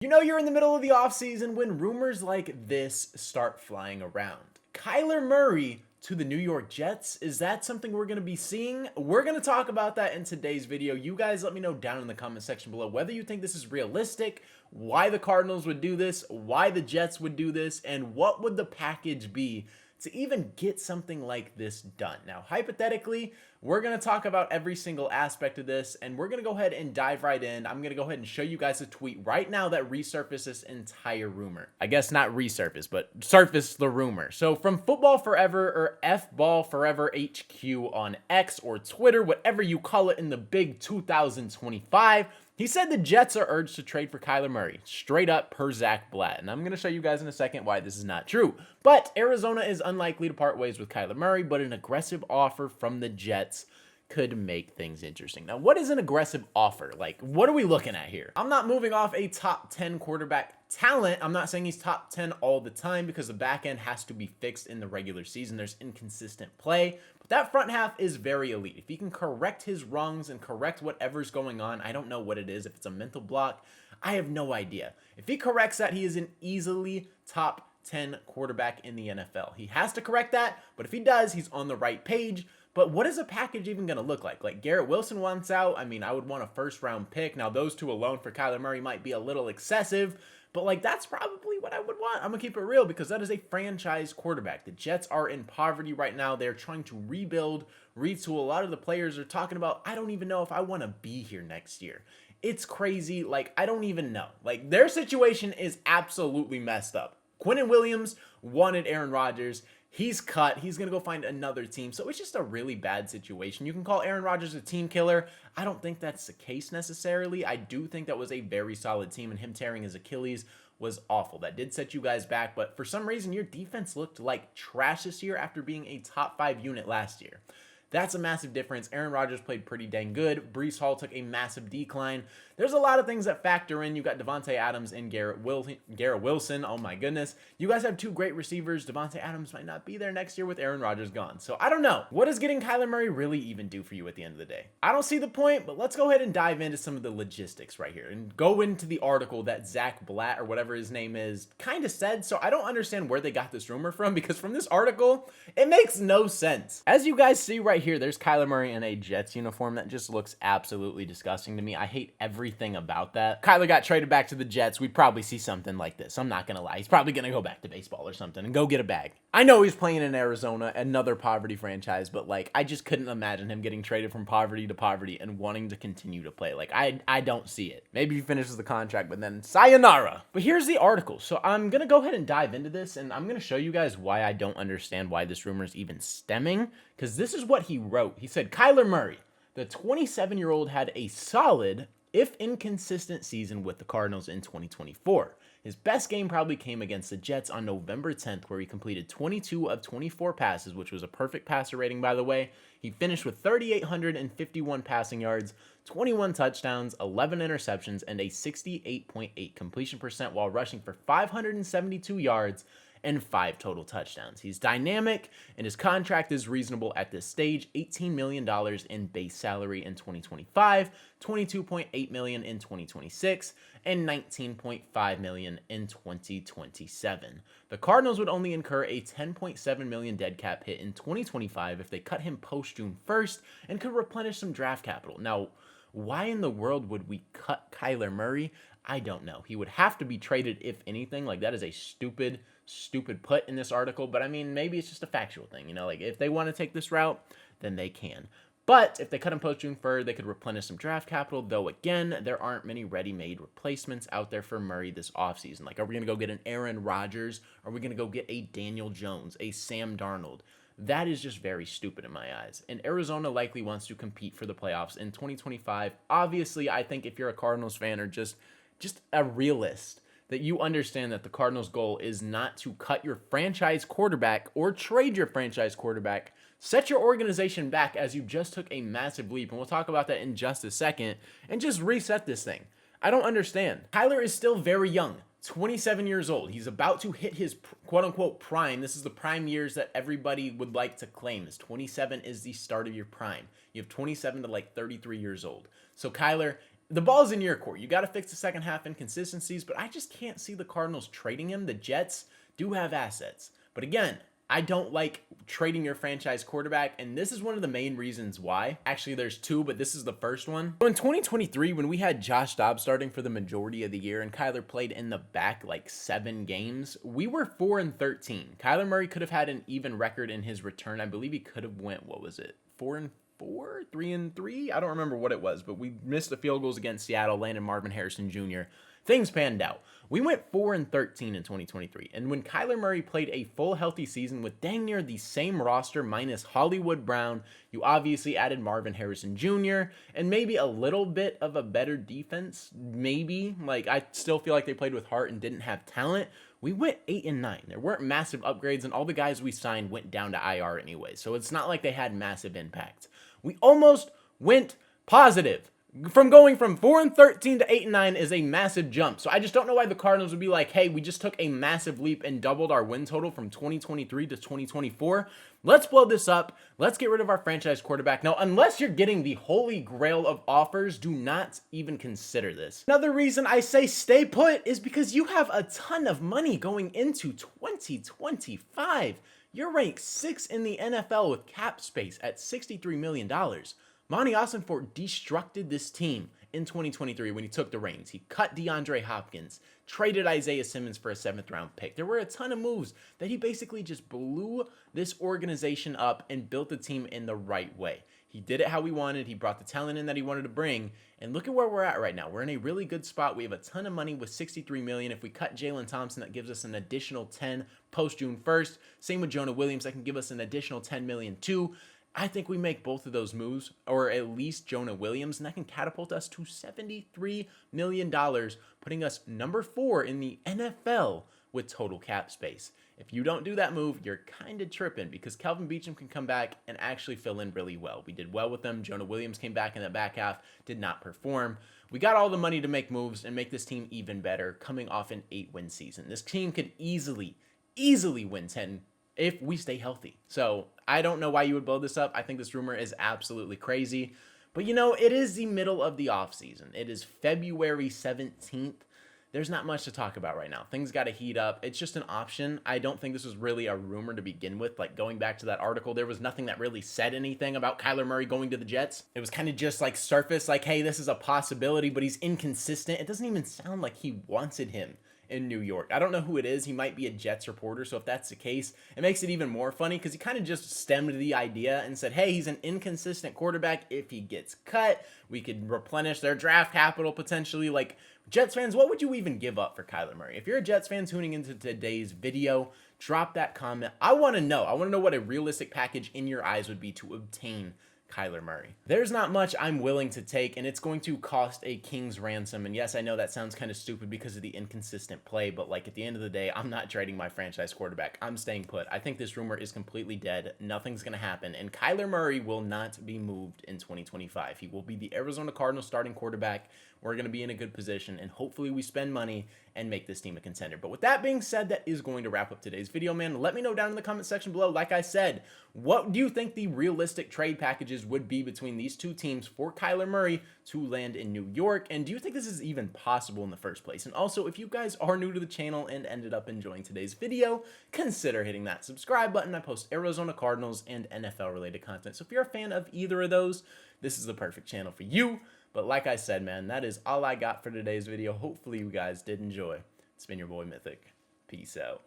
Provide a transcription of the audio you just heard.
You know you're in the middle of the offseason when rumors like this start flying around. Kyler Murray to the New York Jets, is that something we're going to be seeing? We're going to talk about that in today's video. You guys let me know down in the comment section below whether you think this is realistic, why the Cardinals would do this, why the Jets would do this, and what would the package be to even get something like this done. Now, hypothetically, we're going to talk about every single aspect of this, and we're going to go ahead and dive right in. I'm going to go ahead and show you guys a tweet right now that resurfaced this entire rumor. I guess not resurface, but surface the rumor. So from Football Forever, or F-Ball Forever HQ on X or Twitter, whatever you call it in the big 2025, he said the Jets are urged to trade for Kyler Murray, straight up per Zach Blatt. And I'm going to show you guys in a second why this is not true. But Arizona is unlikely to part ways with Kyler Murray, but an aggressive offer from the Jets could make things interesting. Now, what is an aggressive offer? Like, what are we looking at here? I'm not moving off a top 10 quarterback talent. I'm not saying he's top 10 all the time because the back end has to be fixed in the regular season. There's inconsistent play. That front half is very elite. If he can correct his wrongs and correct whatever's going on, I don't know what it is. If it's a mental block, I have no idea. If he corrects that, he is an easily top 10 quarterback in the NFL. He has to correct that, but if he does, he's on the right page. But what is a package even going to look like? Like, Garrett Wilson wants out. I mean, I would want a first-round pick. Now, those two alone for Kyler Murray might be a little excessive, but, like, that's probably what I would want. I'm going to keep it real because that is a franchise quarterback. The Jets are in poverty right now. They're trying to rebuild, retool. A lot of the players are talking about, I don't even know if I want to be here next year. It's crazy. Like, I don't even know. Like, their situation is absolutely messed up. Quinnen Williams wanted Aaron Rodgers. He's cut. He's going to go find another team. So it's just a really bad situation. You can call Aaron Rodgers a team killer. I don't think that's the case necessarily. I do think that was a very solid team, and him tearing his Achilles was awful. That did set you guys back, but for some reason, your defense looked like trash this year after being a top 5 unit last year. That's a massive difference. Aaron Rodgers played pretty dang good. Breece Hall took a massive decline. There's a lot of things that factor in. You got Devontae Adams and Garrett Wilson. Oh my goodness. You guys have two great receivers. Devontae Adams might not be there next year with Aaron Rodgers gone. So I don't know. What does getting Kyler Murray really even do for you at the end of the day? I don't see the point, but let's go ahead and dive into some of the logistics right here and go into the article that Zach Blatt, or whatever his name is, kind of said. So I don't understand where they got this rumor from, because from this article, it makes no sense. As you guys see right here, there's Kyler Murray in a Jets uniform that just looks absolutely disgusting to me. I hate everything about that. Kyler got traded back to the Jets. We'd probably see something like this. I'm not gonna lie. He's probably gonna go back to baseball or something and go get a bag. I know he's playing in Arizona, another poverty franchise, but like, I just couldn't imagine him getting traded from poverty to poverty and wanting to continue to play. Like, I don't see it. Maybe he finishes the contract, but then sayonara. But here's the article. So I'm gonna go ahead and dive into this, and I'm gonna show you guys why I don't understand why this rumor is even stemming, because this is what he wrote. He said, Kyler Murray, the 27-year-old, had a solid, if inconsistent, season with the Cardinals in 2024. His best game probably came against the Jets on November 10th, where he completed 22 of 24 passes, which was a perfect passer rating, by the way. He finished with 3,851 passing yards, 21 touchdowns, 11 interceptions, and a 68.8 completion percent while rushing for 572 yards and 5 total touchdowns. He's dynamic, and his contract is reasonable at this stage. $18 million in base salary in 2025, $22.8 million in 2026, and $19.5 million in 2027. The Cardinals would only incur a $10.7 million dead cap hit in 2025 if they cut him post-June 1st and could replenish some draft capital. Now, why in the world would we cut Kyler Murray? I don't know. He would have to be traded, if anything. Like, that is a stupid put in this article, but I mean, maybe it's just a factual thing, you know, like, if they want to take this route, then they can. But if they cut him post-June 3rd, they could replenish some draft capital, though again, there aren't many ready-made replacements out there for Murray this offseason. Like, are we going to go get an Aaron Rodgers? Are we going to go get a Daniel Jones, a Sam Darnold? That is just very stupid in my eyes. And Arizona likely wants to compete for the playoffs in 2025. Obviously, I think if you're a Cardinals fan or just a realist, that you understand that the Cardinals' goal is not to cut your franchise quarterback or trade your franchise quarterback. Set your organization back, as you just took a massive leap, and we'll talk about that in just a second, and just reset this thing. I don't understand. Kyler is still very young, 27 years old. He's about to hit his quote-unquote prime. This is the prime years that everybody would like to claim. 27 is the start of your prime. You have 27 to like 33 years old. So Kyler the ball's in your court. You got to fix the second half inconsistencies, but I just can't see the Cardinals trading him. The Jets do have assets. But again, I don't like trading your franchise quarterback, and this is one of the main reasons why. Actually, there's two, but this is the first one. So in 2023, when we had Josh Dobbs starting for the majority of the year and Kyler played in the back like 7 games, we were 4-13. Kyler Murray could have had an even record in his return. I believe he could have went, what was it, 4-4, 3-3? I don't remember what it was, but we missed the field goals against Seattle, landed Marvin Harrison Jr. Things panned out. We went 4-13 in 2023, and when Kyler Murray played a full healthy season with dang near the same roster minus Hollywood Brown, you obviously added Marvin Harrison Jr. and maybe a little bit of a better defense, maybe. Like, I still feel like they played with heart and didn't have talent. We went 8-9. There weren't massive upgrades, and all the guys we signed went down to IR anyway, so it's not like they had massive impact. We almost went positive. From going from 4-13 to 8-9 is a massive jump. So I just don't know why the Cardinals would be like, hey, we just took a massive leap and doubled our win total from 2023 to 2024. Let's blow this up. Let's get rid of our franchise quarterback. Now, unless you're getting the holy grail of offers, do not even consider this. Another reason I say stay put is because you have a ton of money going into 2025. You're ranked 6th in the NFL with cap space at $63 million. Monty Ossenfort destructed this team in 2023 when he took the reins. He cut DeAndre Hopkins, traded Isaiah Simmons for a 7th round pick. There were a ton of moves that he basically just blew this organization up and built the team in the right way. He did it how he wanted. He brought the talent in that he wanted to bring. And look at where we're at right now. We're in a really good spot. We have a ton of money with $63 million. If we cut Jalen Thompson, that gives us an additional 10 post June 1st. Same with Jonah Williams. That can give us an additional 10 million too. I think we make both of those moves, or at least Jonah Williams, and that can catapult us to $73 million, putting us number 4 in the NFL with total cap space. If you don't do that move, you're kind of tripping, because Kelvin Beachum can come back and actually fill in really well. We did well with them. Jonah Williams came back in the back half, did not perform. We got all the money to make moves and make this team even better, coming off an 8-win season. This team could easily win 10 if we stay healthy. So I don't know why you would blow this up. I think this rumor is absolutely crazy. But you know, it is the middle of the offseason. It is February 17th. There's not much to talk about right now. Things got to heat up. It's just an option. I don't think this was really a rumor to begin with. Like, going back to that article, there was nothing that really said anything about Kyler Murray going to the Jets. It was kind of just like surface, like, hey, this is a possibility, but he's inconsistent. It doesn't even sound like he wanted him in New York. I don't know who it is. He might be a Jets reporter, so if that's the case, it makes it even more funny, because he kind of just stemmed the idea and said, hey, he's an inconsistent quarterback. If he gets cut, we could replenish their draft capital potentially. Like, Jets fans, what would you even give up for Kyler Murray? If you're a Jets fan tuning into today's video, drop that comment. I want to know. I want to know what a realistic package in your eyes would be to obtain Kyler Murray. There's not much I'm willing to take, and it's going to cost a king's ransom. And yes, I know that sounds kind of stupid because of the inconsistent play, but like, at the end of the day, I'm not trading my franchise quarterback. I'm staying put. I think this rumor is completely dead. Nothing's going to happen, and Kyler Murray will not be moved in 2025. He will be the Arizona Cardinals starting quarterback. We're going to be in a good position, and hopefully we spend money and make this team a contender. But with that being said, that is going to wrap up today's video, man. Let me know down in the comment section below. Like I said, what do you think the realistic trade packages would be between these two teams for Kyler Murray to land in New York? And do you think this is even possible in the first place? And also, if you guys are new to the channel and ended up enjoying today's video, consider hitting that subscribe button. I post Arizona Cardinals and NFL related content. So if you're a fan of either of those, this is the perfect channel for you. But like I said, man, that is all I got for today's video. Hopefully you guys did enjoy. It's been your boy Mythic. Peace out.